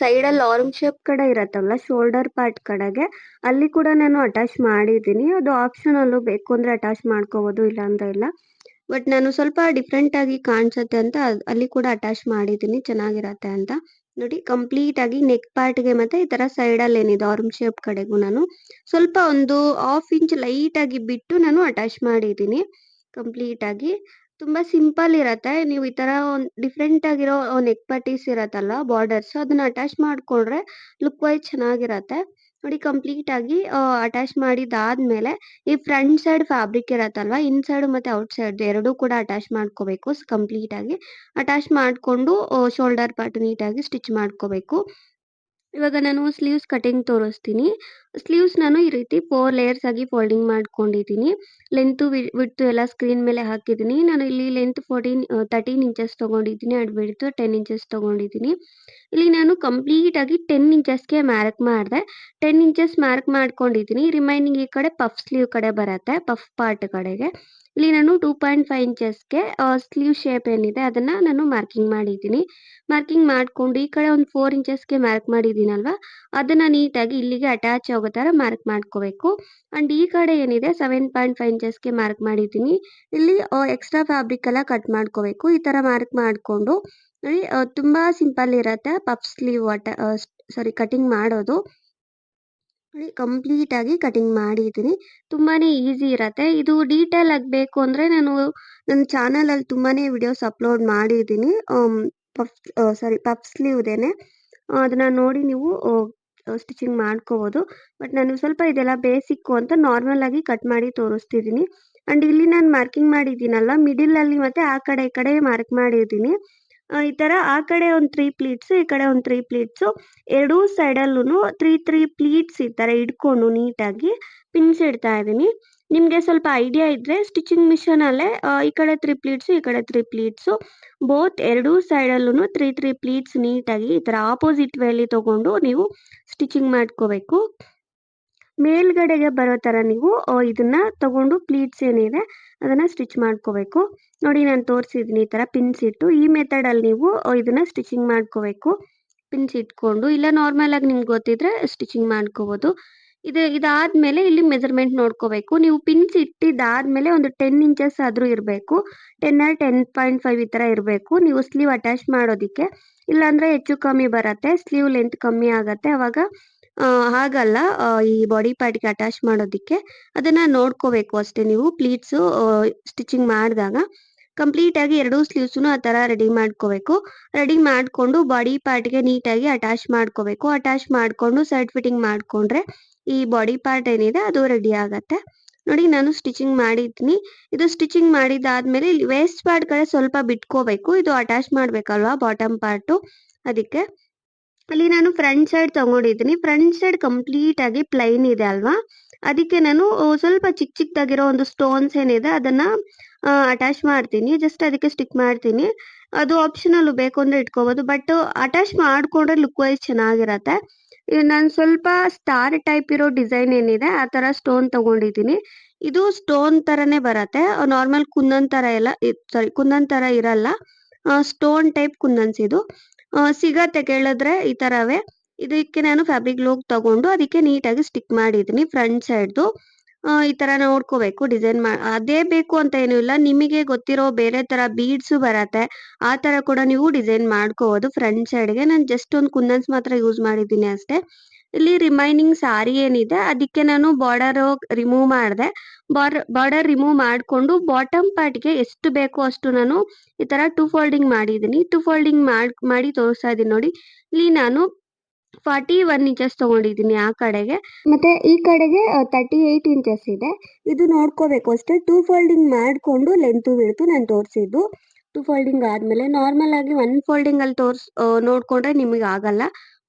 ಸೈಡಲ್ಲಿ ಆರ್ಮ್ ಶೇಪ್ ಕಡೆ ಇರತ್ತಲ್ಲ ಶೋಲ್ಡರ್ ಪಾರ್ಟ್ ಕಡೆಗೆ, ಅಲ್ಲಿ ಕೂಡ ನಾನು ಅಟ್ಯಾಚ್ ಮಾಡಿದ್ದೀನಿ. ಅದು ಆಪ್ಷನಲ್ಲು, ಬೇಕು ಅಂದ್ರೆ ಅಟ್ಯಾಚ್ ಮಾಡ್ಕೋಬಹುದು, ಇಲ್ಲ ಅಂದ್ರೆ ಇಲ್ಲ. ಬಟ್ ನಾನು ಸ್ವಲ್ಪ ಡಿಫ್ರೆಂಟ್ ಆಗಿ ಕಾಣಿಸುತ್ತೆ ಅಂತ ಅಲ್ಲಿ ಕೂಡ ಅಟ್ಯಾಚ್ ಮಾಡಿದ್ದೀನಿ, ಚೆನ್ನಾಗಿರತ್ತೆ ಅಂತ. ನೋಡಿ, ಕಂಪ್ಲೀಟ್ ಆಗಿ ನೆಕ್ ಪಾರ್ಟ್‌ಗೆ ಮತ್ತೆ ಈ ತರ ಸೈಡಲ್ಲಿ ಏನಿದೆ ಆರ್ಮ್ ಶೇಪ್ ಕಡೆಗೂ ನಾನು ಸ್ವಲ್ಪ ಒಂದು 1/2 ಇಂಚ್ ಲೈಟ್ ಆಗಿ ಬಿಟ್ಟು ನಾನು ಅಟ್ಯಾಚ್ ಮಾಡಿದ್ದೀನಿ ಕಂಪ್ಲೀಟ್ ಆಗಿ. ತುಂಬಾ ಸಿಂಪಲ್ ಇರತ್ತೆ. ನೀವು ಈ ತರ ಡಿಫ್ರೆಂಟ್ ಆಗಿರೋ ನೆಕ್ ಪಟ್ಟೀಸ್ ಇರತ್ತಲ್ಲ ಬಾರ್ಡರ್ಸ್, ಅದನ್ನ ಅಟ್ಯಾಚ್ ಮಾಡ್ಕೊಂಡ್ರೆ ಲುಕ್ ವೈಸ್ ಚೆನ್ನಾಗಿರತ್ತೆ. ನೋಡಿ ಕಂಪ್ಲೀಟ್ ಆಗಿ ಅಟ್ಯಾಚ್ ಮಾಡಿದಾದ್ಮೇಲೆ ಈ ಫ್ರಂಟ್ ಸೈಡ್ ಫ್ಯಾಬ್ರಿಕ್ ಇರತ್ತಲ್ವಾ ಇನ್ಸೈಡ್ ಮತ್ತೆ ಔಟ್ ಸೈಡ್ ಎರಡೂ ಕೂಡ ಅಟ್ಯಾಚ್ ಮಾಡ್ಕೋಬೇಕು ಕಂಪ್ಲೀಟ್ ಆಗಿ ಅಟ್ಯಾಚ್ ಮಾಡ್ಕೊಂಡು ಶೋಲ್ಡರ್ ಪಾರ್ಟ್ ನೀಟಾಗಿ ಸ್ಟಿಚ್ ಮಾಡ್ಕೋಬೇಕು. ಇವಾಗ ನಾನು ಸ್ಲೀವ್ಸ್ ಕಟಿಂಗ್ ತೋರಿಸ್ತೀನಿ. ಸ್ಲೀವ್ಸ್ ನಾನು ಈ ರೀತಿ 4 ಲೇಯರ್ಸ್ ಆಗಿ ಫೋಲ್ಡಿಂಗ್ ಮಾಡ್ಕೊಂಡಿದ್ದೀನಿ. ಲೆಂತ್ ವಿಡ್ತ್ ಎಲ್ಲ ಸ್ಕ್ರೀನ್ ಮೇಲೆ ಹಾಕಿದ್ದೀನಿ. ನಾನು ಇಲ್ಲಿ ಲೆಂತ್ 13 ಇಂಚಸ್ ತಗೊಂಡಿದ್ದೀನಿ ಅಂಡ್ ವಿಡ್ತ್ 10 ಇಂಚಸ್ ತಗೊಂಡಿದ್ದೀನಿ. ಇಲ್ಲಿ ನಾನು ಕಂಪ್ಲೀಟ್ ಆಗಿ 10 ಇಂಚಸ್ಗೆ ಮಾರ್ಕ್ ಮಾಡಿದೆ. 10 ಇಂಚಸ್ ಮಾರ್ಕ್ ಮಾಡ್ಕೊಂಡಿದ್ದೀನಿ. ರಿಮೈನಿಂಗ್ ಈ ಕಡೆ ಪಫ್ ಸ್ಲೀವ್ ಕಡೆ ಬರುತ್ತೆ. ಪಫ್ ಪಾರ್ಟ್ ಕಡೆಗೆ. ಇಲ್ಲಿ ನಾನು 2.5 ಇಂಚಸ್ಗೆ ಸ್ಲೀವ್ ಶೇಪ್ ಏನಿದೆ ಅದನ್ನ ನಾನು ಮಾರ್ಕಿಂಗ್ ಮಾಡಿದ್ದೀನಿ. ಮಾರ್ಕಿಂಗ್ ಮಾಡ್ಕೊಂಡು ಈ ಕಡೆ ಒಂದು 4 ಇಂಚಸ್ಗೆ ಮಾರ್ಕ್ ಮಾಡಿದ್ದೀನಲ್ವಾ ಅದನ್ನ ನೀಟಾಗಿ ಇಲ್ಲಿಗೆ ಅಟ್ಯಾಚ್ ಆಗೋ ತರ ಮಾರ್ಕ್ ಮಾಡ್ಕೋಬೇಕು. ಅಂಡ್ ಈ ಕಡೆ ಏನಿದೆ 7.5 ಇಂಚಸ್ಗೆ ಮಾರ್ಕ್ ಮಾಡಿದ್ದೀನಿ. ಇಲ್ಲಿ ಎಕ್ಸ್ಟ್ರಾ ಫ್ಯಾಬ್ರಿಕ್ ಎಲ್ಲ ಕಟ್ ಮಾಡ್ಕೋಬೇಕು. ಈ ತರ ಮಾರ್ಕ್ ಮಾಡ್ಕೊಂಡು ನೋಡಿ ತುಂಬಾ ಸಿಂಪಲ್ ಇರತ್ತೆ ಪಫ್ ಸ್ಲೀವ್ ಕಟಿಂಗ್ ಮಾಡೋದು. ನೋಡಿ ಕಂಪ್ಲೀಟ್ ಆಗಿ ಕಟಿಂಗ್ ಮಾಡಿದ್ದೀನಿ. ತುಂಬಾನೇ ಈಸಿ ಇರತ್ತೆ. ಇದು ಡೀಟೇಲ್ ಆಗಿ ಬೇಕು ಅಂದ್ರೆ ನಾನು ನನ್ನ ಚಾನಲ್ ಅಲ್ಲಿ ತುಂಬಾನೇ ವಿಡಿಯೋಸ್ ಅಪ್ಲೋಡ್ ಮಾಡಿದ್ದೀನಿ. ಪಫ್ ಸ್ಲೀವ್ದೇನೆ ಅದನ್ನ ನೋಡಿ ನೀವು ಸ್ಟಿಚಿಂಗ್ ಮಾಡ್ಕೋಬಹುದು. ಬಟ್ ನಾನು ಸ್ವಲ್ಪ ಇದೆಲ್ಲ ಬೇಸಿಕ್ ಅಂತ ನಾರ್ಮಲ್ ಆಗಿ ಕಟ್ ಮಾಡಿ ತೋರಿಸ್ತಿದ್ದೀನಿ. ಅಂಡ್ ಇಲ್ಲಿ ನಾನು ಮಾರ್ಕಿಂಗ್ ಮಾಡಿದ್ದೀನಲ್ಲ ಮಿಡಿಲ್ ಅಲ್ಲಿ ಮತ್ತೆ ಆ ಕಡೆ ಈ ಕಡೆ ಮಾರ್ಕ್ ಮಾಡಿದ್ದೀನಿ. ಈ ತರ ಆ ಕಡೆ ಒಂದು 3 ಪ್ಲೀಟ್ಸ್ ಈ ಕಡೆ ಒಂದು 3 ಪ್ಲೀಟ್ಸ್ ಎರಡೂ ಸೈಡ್ ಅಲ್ಲೂ 3 ಪ್ಲೀಟ್ಸ್ ಈ ತರ ಇಟ್ಕೊಂಡು ನೀಟಾಗಿ ಪಿನ್ಸ್ ಇಡ್ತಾ ಇದ್ದೀನಿ. ನಿಮ್ಗೆ ಸ್ವಲ್ಪ ಐಡಿಯಾ ಇದ್ರೆ ಸ್ಟಿಚಿಂಗ್ ಮಿಷನ್ ಅಲ್ಲೇ ಈ ಕಡೆ 3 ಪ್ಲೀಟ್ಸ್ ಈ ಕಡೆ 3 ಪ್ಲೀಟ್ಸ್ ಬೋತ್ ಎರಡೂ ಸೈಡ್ ಅಲ್ಲೂ 3 ಪ್ಲೀಟ್ಸ್ ನೀಟಾಗಿ ಈ ತರ ಆಪೋಸಿಟ್ ವೇಲಿ ತಗೊಂಡು ನೀವು ಸ್ಟಿಚಿಂಗ್ ಮಾಡ್ಕೋಬೇಕು. ಮೇಲ್ಗಡೆಗೆ ಬರೋ ತರ ನೀವು ಇದನ್ನ ತಗೊಂಡು ಪ್ಲೀಟ್ಸ್ ಏನಿದೆ ಅದನ್ನ ಸ್ಟಿಚ್ ಮಾಡ್ಕೋಬೇಕು. ನೋಡಿ ನಾನು ತೋರಿಸಿದ್ದೀನಿ ಈ ತರ ಪಿನ್ಸ್ ಇಟ್ಟು ಈ ಮೆಥಡ್ ಅಲ್ಲಿ ನೀವು ಇದನ್ನ ಸ್ಟಿಚಿಂಗ್ ಮಾಡ್ಕೋಬೇಕು. ಪಿನ್ಸ್ ಇಟ್ಕೊಂಡು ಇಲ್ಲ ನಾರ್ಮಲ್ ಆಗಿ ನಿಮ್ಗೆ ಗೊತ್ತಿದ್ರೆ ಸ್ಟಿಚಿಂಗ್ ಮಾಡ್ಕೋಬಹುದು. ಇದಾದ್ಮೇಲೆ ಇಲ್ಲಿ ಮೆಜರ್ಮೆಂಟ್ ನೋಡ್ಕೋಬೇಕು. ನೀವು ಪಿನ್ಸ್ ಇಟ್ಟಿದ್ದಾದ್ಮೇಲೆ ಒಂದು 10 ಇಂಚಸ್ ಆದ್ರೂ ಇರಬೇಕು. 10 or 10.5 ಈ ತರ ಇರಬೇಕು ನೀವು ಸ್ಲೀವ್ ಅಟ್ಯಾಚ್ ಮಾಡೋದಿಕ್ಕೆ. ಇಲ್ಲಾಂದ್ರೆ ಹೆಚ್ಚು ಕಮ್ಮಿ ಬರುತ್ತೆ ಸ್ಲೀವ್ ಲೆಂತ್ ಕಮ್ಮಿ ಆಗತ್ತೆ ಅವಾಗ ಹಾಗಲ್ಲ ಈ ಬಾಡಿ ಪಾರ್ಟ್ಗೆ ಅಟ್ಯಾಚ್ ಮಾಡೋದಿಕ್ಕೆ ಅದನ್ನ ನೋಡ್ಕೋಬೇಕು ಅಷ್ಟೇ ನೀವು ಪ್ಲೀಟ್ಸ್ ಸ್ಟಿಚಿಂಗ್ ಮಾಡಿದಾಗ. ಕಂಪ್ಲೀಟ್ ಆಗಿ ಎರಡೂ ಸ್ಲೀವ್ಸ್ನು ಆ ತರ ರೆಡಿ ಮಾಡ್ಕೋಬೇಕು. ರೆಡಿ ಮಾಡ್ಕೊಂಡು ಬಾಡಿ ಪಾರ್ಟ್ಗೆ ನೀಟಾಗಿ ಅಟ್ಯಾಚ್ ಮಾಡ್ಕೋಬೇಕು. ಅಟ್ಯಾಚ್ ಮಾಡ್ಕೊಂಡು ಸೈಡ್ ಫಿಟ್ಟಿಂಗ್ ಮಾಡ್ಕೊಂಡ್ರೆ ಈ ಬಾಡಿ ಪಾರ್ಟ್ ಏನಿದೆ ಅದು ರೆಡಿ ಆಗತ್ತೆ. ನೋಡಿ ನಾನು ಸ್ಟಿಚಿಂಗ್ ಮಾಡಿದ್ದೀನಿ. ಇದು ಸ್ಟಿಚಿಂಗ್ ಮಾಡಿದಾದ್ಮೇಲೆ ಇಲ್ಲಿ ವೇಸ್ಟ್ ಪಾರ್ಟ್ ಕಡೆ ಸ್ವಲ್ಪ ಬಿಟ್ಕೋಬೇಕು. ಇದು ಅಟ್ಯಾಚ್ ಮಾಡ್ಬೇಕಲ್ವಾ ಬಾಟಮ್ ಪಾರ್ಟ್ ಅದಕ್ಕೆ. ಅಲ್ಲಿ ನಾನು ಫ್ರಂಟ್ ಸೈಡ್ ತಗೊಂಡಿದ್ದೀನಿ. ಫ್ರಂಟ್ ಸೈಡ್ ಕಂಪ್ಲೀಟ್ ಆಗಿ ಪ್ಲೈನ್ ಇದೆ ಅಲ್ವಾ ಅದಕ್ಕೆ ನಾನು ಸ್ವಲ್ಪ ಚಿಕ್ಕದಾಗಿರೋ ಒಂದು ಸ್ಟೋನ್ಸ್ ಏನಿದೆ ಅದನ್ನ ಅಟ್ಯಾಚ್ ಮಾಡ್ತೀನಿ. ಜಸ್ಟ್ ಅದಕ್ಕೆ ಸ್ಟಿಕ್ ಮಾಡ್ತೀನಿ. ಅದು ಆಪ್ಷನಲ್ ಬೇಕು ಅಂದ್ರೆ ಇಟ್ಕೋಬಹುದು. ಬಟ್ ಅಟ್ಯಾಚ್ ಮಾಡ್ಕೊಂಡ್ರೆ ಲುಕ್ ವೈಸ್ ಚೆನ್ನಾಗಿರತ್ತೆ. ನಾನು ಸ್ವಲ್ಪ ಸ್ಟಾರ್ ಟೈಪ್ ಇರೋ ಡಿಸೈನ್ ಏನಿದೆ ಆ ತರ ಸ್ಟೋನ್ ತಗೊಂಡಿದ್ದೀನಿ. ಇದು ಸ್ಟೋನ್ ತರನೇ ಬರತ್ತೆ. ನಾರ್ಮಲ್ ಕುಂದನ್ ತರ ಕುಂದನ್ ತರ ಇರಲ್ಲ. ಸ್ಟೋನ್ ಟೈಪ್ ಕುಂದನ್ಸ್ ಇದು ಸಿಗತ್ತೆ ಕೇಳಿದ್ರೆ ಈ ತರವೇ. ಇದಕ್ಕೆ ನಾನು ಫ್ಯಾಬ್ರಿಕ್ ಗ್ಲೂ ತಗೊಂಡು ಅದಕ್ಕೆ ನೀಟಾಗಿ ಸ್ಟಿಕ್ ಮಾಡಿದ್ದೀನಿ ಫ್ರಂಟ್ ಸೈಡ್ದು. ಈ ತರ ನೋಡ್ಕೋಬೇಕು ಡಿಸೈನ್ ಅದೇ ಬೇಕು ಅಂತ ಏನೂ ಇಲ್ಲ. ನಿಮಗೆ ಗೊತ್ತಿರೋ ಬೇರೆ ತರ ಬೀಡ್ಸ್ ಬರತ್ತೆ ಆ ತರ ಕೂಡ ನೀವು ಡಿಸೈನ್ ಮಾಡ್ಕೋಬಹುದು. ಫ್ರಂಟ್ ಸೈಡ್ಗೆ ನಾನು ಜಸ್ಟ್ ಒಂದು ಕುಂದನ್ಸ್ ಮಾತ್ರ ಯೂಸ್ ಮಾಡಿದ್ದೀನಿ ಅಷ್ಟೇ. ಇಲ್ಲಿ ರಿಮೈನಿಂಗ್ ಸಾರಿ ಏನಿದೆ ಅದಕ್ಕೆ ನಾನು ಬಾರ್ಡರ್ ರಿಮೂವ್ ಮಾಡಿದೆ. ಬಾರ್ಡರ್ ರಿಮೂವ್ ಮಾಡ್ಕೊಂಡು ಬಾಟಮ್ ಪಾರ್ಟ್ಗೆ ಎಷ್ಟು ಬೇಕೋ ಅಷ್ಟು ನಾನು ಈ ತರ 2 ಫೋಲ್ಡಿಂಗ್ ಮಾಡಿದ್ದೀನಿ. 2 ಫೋಲ್ಡಿಂಗ್ ಮಾಡಿ ತೋರಿಸ್ತಾ ಇದ್ದೀನಿ ನೋಡಿ. ಇಲ್ಲಿ ನಾನು 41 ಇಂಚಸ್ ತಗೊಂಡಿದ್ದೀನಿ ಆ ಕಡೆಗೆ ಮತ್ತೆ ಈ ಕಡೆಗೆ 38 ಇಂಚಸ್ ಇದೆ. ಇದು ನೋಡ್ಕೋಬೇಕು ಅಷ್ಟೇ. 2 ಫೋಲ್ಡಿಂಗ್ ಮಾಡ್ಕೊಂಡು ಲೆಂತ್ ವಿಡ್ತ್ ನಾನು ತೋರಿಸಿದ್ದು. 2 ಫೋಲ್ಡಿಂಗ್ ಆದ್ಮೇಲೆ ನಾರ್ಮಲ್ ಆಗಿ 1 ಫೋಲ್ಡಿಂಗ್ ಅಲ್ಲಿ ನೋಡ್ಕೊಂಡ್ರೆ ನಿಮಗೆ ಆಗಲ್ಲ.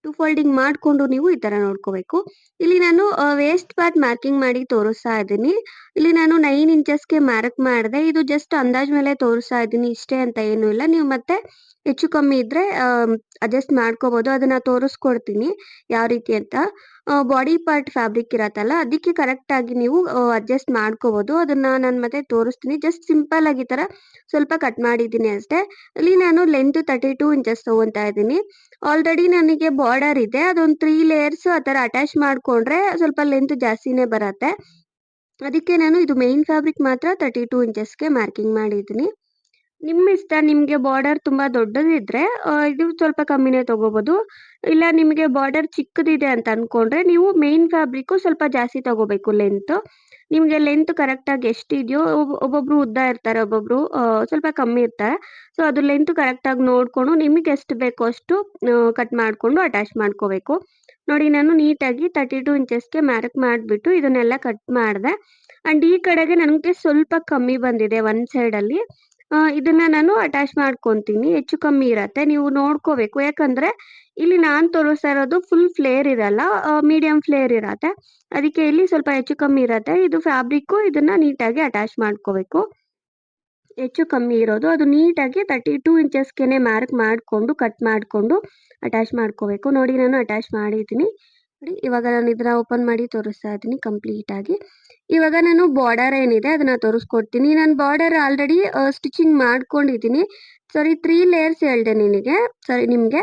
2 ಫೋಲ್ಡಿಂಗ್ ಮಾಡ್ಕೊಂಡು ನೀವು ಈ ತರ ನೋಡ್ಕೋಬೇಕು. ಇಲ್ಲಿ ನಾನು ವೇಸ್ಟ್ ಪಾರ್ಟ್ ಮಾರ್ಕಿಂಗ್ ಮಾಡಿ ತೋರಿಸ್ತಾ ಇದ್ದೀನಿ. ಇಲ್ಲಿ ನಾನು 9 ಇಂಚಸ್ಗೆ ಮಾರ್ಕ್ ಮಾಡಿದೆ. ಇದು ಜಸ್ಟ್ ಅಂದಾಜ್ ಮೇಲೆ ತೋರಿಸ್ತಾ ಇದ್ದೀನಿ ಇಷ್ಟೇ ಅಂತ ಏನೂ ಇಲ್ಲ. ನೀವು ಮತ್ತೆ ಹೆಚ್ಚು ಕಮ್ಮಿ ಇದ್ರೆ ಅಡ್ಜಸ್ಟ್ ಮಾಡ್ಕೋಬಹುದು. ಅದನ್ನ ತೋರಿಸ್ಕೊಡ್ತೀನಿ ಯಾವ ರೀತಿ ಅಂತ. ಬಾಡಿ ಪಾರ್ಟ್ ಫ್ಯಾಬ್ರಿಕ್ ಇರತ್ತಲ್ಲ ಅದಕ್ಕೆ ಕರೆಕ್ಟ್ ಆಗಿ ನೀವು ಅಡ್ಜಸ್ಟ್ ಮಾಡ್ಕೋಬಹುದು. ಅದನ್ನ ನಾನು ಮತ್ತೆ ತೋರಿಸ್ತೀನಿ. ಜಸ್ಟ್ ಸಿಂಪಲ್ ಆಗಿ ಈ ತರ ಸ್ವಲ್ಪ ಕಟ್ ಮಾಡಿದ್ದೀನಿ ಅಷ್ಟೇ. ಇಲ್ಲಿ ನಾನು ಲೆಂತ್ 32 ಇಂಚಸ್ ತಗೊಂತಾ ಇದ್ದೀನಿ. ಆಲ್ರೆಡಿ ನನಗೆ ಬಾರ್ಡರ್ ಇದೆ ಅದೊಂದು 3 ಲೇಯರ್ಸ್ ಆ ತರ ಅಟ್ಯಾಚ್ ಮಾಡ್ಕೊಂಡ್ರೆ ಸ್ವಲ್ಪ ಲೆಂತ್ ಜಾಸ್ತಿನೇ ಬರತ್ತೆ. ಅದಕ್ಕೆ ನಾನು ಇದು ಮೇನ್ ಫ್ಯಾಬ್ರಿಕ್ ಮಾತ್ರ 32 ಇಂಚಸ್ಗೆ ಮಾರ್ಕಿಂಗ್ ಮಾಡಿದ್ದೀನಿ. ನಿಮ್ಮ ಇಷ್ಟ. ನಿಮಗೆ ಬಾರ್ಡರ್ ತುಂಬಾ ದೊಡ್ಡದಿದ್ರೆ ಇದು ಸ್ವಲ್ಪ ಕಮ್ಮಿನೇ ತಗೋಬಹುದು. ಇಲ್ಲ ನಿಮಗೆ ಬಾರ್ಡರ್ ಚಿಕ್ಕದಿದೆ ಅಂತ ಅನ್ಕೊಂಡ್ರೆ ನೀವು ಮೇನ್ ಫ್ಯಾಬ್ರಿಕ್ ಸ್ವಲ್ಪ ಜಾಸ್ತಿ ತಗೋಬೇಕು ಲೆಂತ್. ನಿಮಗೆ ಲೆಂತ್ ಕರೆಕ್ಟ್ ಆಗಿ ಎಷ್ಟಿದೆಯೋ ಒಬ್ಬೊಬ್ರು ಉದ್ದ ಇರ್ತಾರೆ ಒಬ್ಬೊಬ್ರು ಸ್ವಲ್ಪ ಕಮ್ಮಿ ಇರ್ತಾರೆ. ಸೊ ಅದು ಲೆಂತ್ ಕರೆಕ್ಟ್ ಆಗಿ ನೋಡ್ಕೊಂಡು ನಿಮಗೆ ಎಷ್ಟು ಬೇಕೋ ಅಷ್ಟು ಕಟ್ ಮಾಡ್ಕೊಂಡು ಅಟ್ಯಾಚ್ ಮಾಡ್ಕೋಬೇಕು. ನೋಡಿ ನಾನು ನೀಟಾಗಿ 32 ಇಂಚಸ್‌ಗೆ ಮಾರ್ಕ್ ಮಾಡ್ಬಿಟ್ಟು ಇದನ್ನೆಲ್ಲ ಕಟ್ ಮಾಡ್ದೆ. ಅಂಡ್ ಈ ಕಡೆಗೆ ನನಗೆ ಸ್ವಲ್ಪ ಕಮ್ಮಿ ಬಂದಿದೆ ಒನ್ ಸೈಡಲ್ಲಿ. ಇದನ್ನ ನಾನು ಅಟ್ಯಾಚ್ ಮಾಡ್ಕೊಂತೀನಿ. ಹೆಚ್ಚು ಕಮ್ಮಿ ಇರತ್ತೆ. ನೀವು ನೋಡ್ಕೋಬೇಕು. ಯಾಕಂದ್ರೆ ಇಲ್ಲಿ ನಾನ್ ತೋರಿಸ್ತಾ ಇರೋದು ಫುಲ್ ಫ್ಲೇರ್ ಇರಲ್ಲ. ಮೀಡಿಯಂ ಫ್ಲೇರ್ ಇರತ್ತೆ. ಅದಕ್ಕೆ ಇಲ್ಲಿ ಸ್ವಲ್ಪ ಹೆಚ್ಚು ಕಮ್ಮಿ ಇರತ್ತೆ. ಇದು ಫ್ಯಾಬ್ರಿಕ್ಕು ಇದನ್ನ ನೀಟಾಗಿ ಅಟ್ಯಾಚ್ ಮಾಡ್ಕೋಬೇಕು. ಹೆಚ್ಚು ಕಮ್ಮಿ ಇರೋದು. ಅದು ನೀಟಾಗಿ 32 ಇಂಚಸ್‌ಗೆನೆ ಮಾರ್ಕ್ ಮಾಡ್ಕೊಂಡು, ಕಟ್ ಮಾಡ್ಕೊಂಡು ಅಟ್ಯಾಚ್ ಮಾಡ್ಕೋಬೇಕು. ನೋಡಿ ನಾನು ಅಟ್ಯಾಚ್ ಮಾಡಿದ್ದೀನಿ. ನೋಡಿ ಇವಾಗ ನಾನು ಇದನ್ನ ಓಪನ್ ಮಾಡಿ ತೋರಿಸ್ತಾ ಇದ್ದೀನಿ ಕಂಪ್ಲೀಟಾಗಿ. ಇವಾಗ ನಾನು ಬಾರ್ಡರ್ ಏನಿದೆ ಅದನ್ನ ತೋರಿಸ್ಕೊಡ್ತೀನಿ. ನಾನು ಬಾರ್ಡರ್ ಆಲ್ರೆಡಿ ಸ್ಟಿಚಿಂಗ್ ಮಾಡ್ಕೊಂಡಿದ್ದೀನಿ. ಸಾರಿ 3 ಲೇಯರ್ಸ್ ಹೇಳ್ದೆ ನಿಮ್ಗೆ.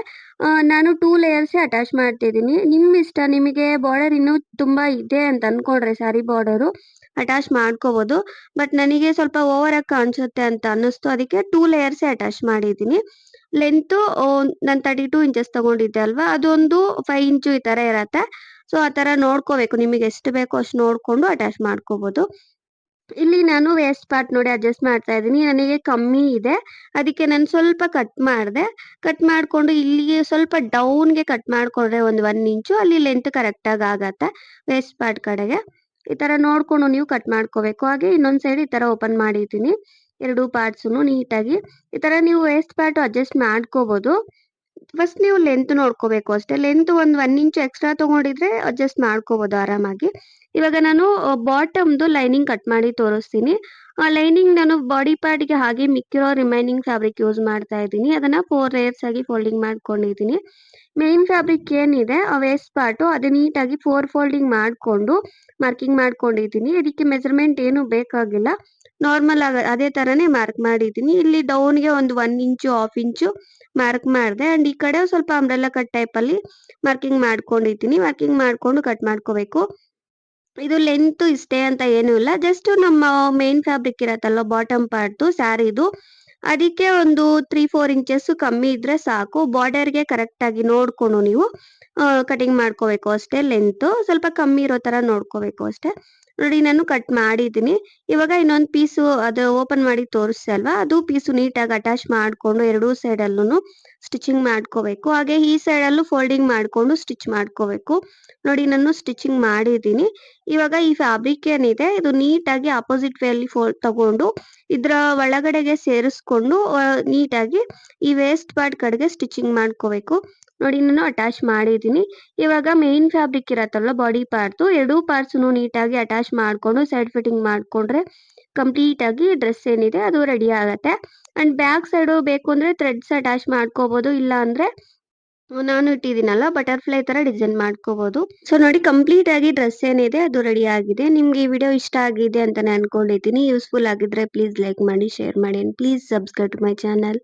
ನಾನು 2 ಲೇಯರ್ಸೇ ಅಟ್ಯಾಚ್ ಮಾಡ್ತಿದ್ದೀನಿ. ನಿಮ್ಮ ಇಷ್ಟ. ನಿಮಗೆ ಬಾರ್ಡರ್ ಇನ್ನೂ ತುಂಬಾ ಇದೆ ಅಂತ ಅನ್ಕೊಂಡ್ರೆ ಸ್ಯಾರಿ ಬಾರ್ಡರು ಅಟ್ಯಾಚ್ ಮಾಡ್ಕೋಬೋದು. ಬಟ್ ನನಗೆ ಸ್ವಲ್ಪ ಓವರ್ ಆಗಿ ಕಾಣಿಸುತ್ತೆ ಅಂತ ಅನ್ನಿಸ್ತು. ಅದಕ್ಕೆ 2 ಲೇಯರ್ಸೇ ಅಟ್ಯಾಚ್ ಮಾಡಿದ್ದೀನಿ. ಲೆಂತು ನಾನು 32 ಇಂಚಸ್ ತಗೊಂಡಿದ್ದೆ ಅಲ್ವಾ? ಅದೊಂದು 5 ಇಂಚು ಈ ತರ ಇರತ್ತೆ. ಸೊ ಆ ತರ ನೋಡ್ಕೋಬೇಕು. ನಿಮಗೆ ಎಷ್ಟು ಬೇಕೋ ಅಷ್ಟು ನೋಡ್ಕೊಂಡು ಅಟ್ಯಾಚ್ ಮಾಡ್ಕೋಬೋದು. ಇಲ್ಲಿ ನಾನು ವೇಸ್ಟ್ ಪಾರ್ಟ್ ನೋಡಿ ಅಡ್ಜಸ್ಟ್ ಮಾಡ್ತಾ ಇದ್ದೀನಿ. ನನಗೆ ಕಮ್ಮಿ ಇದೆ. ಅದಕ್ಕೆ ನಾನು ಸ್ವಲ್ಪ ಕಟ್ ಮಾಡ್ದೆ. ಕಟ್ ಮಾಡ್ಕೊಂಡು ಇಲ್ಲಿಗೆ ಸ್ವಲ್ಪ ಡೌನ್‌ಗೆ ಕಟ್ ಮಾಡ್ಕೊಂಡ್ರೆ ಒಂದು 1 ಇಂಚು ಅಲ್ಲಿ ಲೆಂತ್ ಕರೆಕ್ಟಾಗಿ ಆಗತ್ತೆ ವೇಸ್ಟ್ ಪಾರ್ಟ್ ಕಡೆಗೆ. ಈ ತರ ನೋಡ್ಕೊಂಡು ನೀವು ಕಟ್ ಮಾಡ್ಕೋಬೇಕು. ಹಾಗೆ ಇನ್ನೊಂದ್ ಸೈಡ್ ಈ ತರ ಓಪನ್ ಮಾಡಿದ್ದೀನಿ. 2 ಪಾರ್ಟ್ಸುನು ನೀಟಾಗಿ. ಈ ತರ ನೀವು ವೇಸ್ಟ್ ಪಾರ್ಟ್ ಅಡ್ಜಸ್ಟ್ ಮಾಡ್ಕೋಬೋದು. ಫಸ್ಟ್ ನೀವು ಲೆಂತ್ ನೋಡ್ಕೋಬೇಕು ಅಷ್ಟೇ. ಲೆಂತ್ ಒಂದು 1 ಇಂಚ್ ಎಕ್ಸ್ಟ್ರಾ ತಗೊಂಡಿದ್ರೆ ಅಡ್ಜಸ್ಟ್ ಮಾಡ್ಕೋಬೋದು ಆರಾಮಾಗಿ. ಇವಾಗ ನಾನು ಬಾಟಮ್‌ದು ಲೈನಿಂಗ್ ಕಟ್ ಮಾಡಿ ತೋರಿಸ್ತೀನಿ. ಆ ಲೈನಿಂಗ್ ನಾನು ಬಾಡಿ ಪಾರ್ಟ್‌ಗೆ ಹಾಗೆ ಮಿಕ್ಕಿರೋ ರಿಮೈನಿಂಗ್ ಫ್ಯಾಬ್ರಿಕ್ ಯೂಸ್ ಮಾಡ್ತಾ ಇದ್ದೀನಿ. ಅದನ್ನ 4 ಲೇಯರ್ಸ್ ಆಗಿ ಫೋಲ್ಡಿಂಗ್ ಮಾಡ್ಕೊಂಡಿದ್ದೀನಿ. ಮೇನ್ ಫ್ಯಾಬ್ರಿಕ್ ಏನಿದೆ ವೇಸ್ಟ್ ಪಾರ್ಟು ಅದು ನೀಟಾಗಿ 4 ಫೋಲ್ಡಿಂಗ್ ಮಾಡ್ಕೊಂಡು ಮಾರ್ಕಿಂಗ್ ಮಾಡ್ಕೊಂಡಿದ್ದೀನಿ. ಇದಕ್ಕೆ ಮೆಜರ್‌ಮೆಂಟ್ ಏನು ಬೇಕಾಗಿಲ್ಲ. ನಾರ್ಮಲ್ ಆಗಿ ಅದೇ ತರನೇ ಮಾರ್ಕ್ ಮಾಡಿದ್ದೀನಿ. ಇಲ್ಲಿ ಡೌನ್‌ಗೆ ಒಂದು 1 ಇಂಚು, ಹಾಫ್ ಇಂಚು ಮಾರ್ಕ್ ಮಾಡ್ದೆ. ಅಂಡ್ ಈ ಕಡೆ ಸ್ವಲ್ಪ ಅಂಬ್ರೆಲಾ ಕಟ್ ಟೈಪಲ್ಲಿ ಮಾರ್ಕಿಂಗ್ ಮಾಡ್ಕೊಂಡಿದ್ದೀನಿ. ಮಾರ್ಕಿಂಗ್ ಮಾಡ್ಕೊಂಡು ಕಟ್ ಮಾಡ್ಕೋಬೇಕು. ಇದು ಲೆಂತ್ ಇಷ್ಟೇ ಅಂತ ಏನೂ ಇಲ್ಲ. ಜಸ್ಟ್ ನಮ್ಮ ಮೇನ್ ಫ್ಯಾಬ್ರಿಕ್ ಇರತ್ತಲ್ವಾ ಬಾಟಮ್ ಪಾರ್ಟ್‌ದು ಸ್ಯಾರಿದು ಅದಕ್ಕೆ ಒಂದು 3, 4 ಇಂಚಸ್ ಕಮ್ಮಿ ಇದ್ರೆ ಸಾಕು. ಬಾರ್ಡರ್‌ಗೆ ಕರೆಕ್ಟಾಗಿ ನೋಡ್ಕೊಂಡು ನೀವು ಕಟಿಂಗ್ ಮಾಡ್ಕೋಬೇಕು ಅಷ್ಟೇ ಲೆಂತು. ಸ್ವಲ್ಪ ಕಮ್ಮಿ ಇರೋ ತರ ನೋಡ್ಕೋಬೇಕು ಅಷ್ಟೇ. ನೋಡಿ ನಾನು ಕಟ್ ಮಾಡಿದ್ದೀನಿ. ಇವಾಗ ಇನ್ನೊಂದು ಪೀಸು ಅದು ಓಪನ್ ಮಾಡಿ ತೋರಿಸ್ದೆ ಅಲ್ವಾ? ಅದು ಪೀಸು ನೀಟಾಗಿ ಅಟ್ಯಾಚ್ ಮಾಡ್ಕೊಂಡು ಎರಡೂ ಸೈಡಲ್ಲೂನು ಸ್ಟಿಚಿಂಗ್ ಮಾಡ್ಕೋಬೇಕು. ಹಾಗೆ ಈ ಸೈಡಲ್ಲೂ ಫೋಲ್ಡಿಂಗ್ ಮಾಡ್ಕೊಂಡು ಸ್ಟಿಚ್ ಮಾಡ್ಕೋಬೇಕು. ನೋಡಿ ನಾನು ಸ್ಟಿಚಿಂಗ್ ಮಾಡಿದ್ದೀನಿ. ಇವಾಗ ಈ ಫ್ಯಾಬ್ರಿಕ್ ಏನಿದೆ ಇದು ನೀಟಾಗಿ ಅಪೋಸಿಟ್ ವೇಯಲ್ಲಿ ತಗೊಂಡು ಇದ್ರ ಒಳಗಡೆಗೆ ಸೇರಿಸ್ಕೊಂಡು ನೀಟಾಗಿ ಈ ವೇಸ್ಟ್ ಪಾರ್ಟ್ ಕಡೆಗೆ ಸ್ಟಿಚಿಂಗ್ ಮಾಡ್ಕೋಬೇಕು. ನೋಡಿ ನಾನು ಅಟ್ಯಾಚ್ ಮಾಡಿದ್ದೀನಿ. ಇವಾಗ ಮೇನ್ ಫ್ಯಾಬ್ರಿಕ್ ಇರತ್ತಲ್ವಾ ಬಾಡಿ ಪಾರ್ಟ್‌ದು ಎರಡೂ ಪಾರ್ಟ್ಸ್‌ನು ನೀಟಾಗಿ ಅಟ್ಯಾಚ್ ಮಾಡ್ಕೊಂಡು ಸೈಡ್ ಫಿಟ್ಟಿಂಗ್ ಮಾಡ್ಕೊಂಡ್ರೆ ಕಂಪ್ಲೀಟ್ ಆಗಿ ಡ್ರೆಸ್ ಏನಿದೆ ಅದು ರೆಡಿ ಆಗತ್ತೆ. ಅಂಡ್ ಬ್ಯಾಕ್ ಸೈಡು ಬೇಕು ಅಂದ್ರೆ ಥ್ರೆಡ್ಸ್ ಅಟ್ಯಾಚ್ ಮಾಡ್ಕೋಬಹುದು. ಇಲ್ಲ ಅಂದ್ರೆ ನಾನು ಇಟ್ಟಿದ್ದೀನಲ್ಲ ಬಟರ್‌ಫ್ಲೈ ತರ ಡಿಸೈನ್ ಮಾಡ್ಕೋಬಹುದು. ಸೊ ನೋಡಿ ಕಂಪ್ಲೀಟ್ ಆಗಿ ಡ್ರೆಸ್ ಏನಿದೆ ಅದು ರೆಡಿ ಆಗಿದೆ. ನಿಮ್ಗೆ ಈ ವಿಡಿಯೋ ಇಷ್ಟ ಆಗಿದೆ ಅಂತಾನೆ ಅನ್ಕೊಂಡಿದ್ದೀನಿ. ಯೂಸ್‌ಫುಲ್ ಆಗಿದ್ರೆ ಪ್ಲೀಸ್ ಲೈಕ್ ಮಾಡಿ, ಶೇರ್ ಮಾಡಿ and please subscribe to my channel.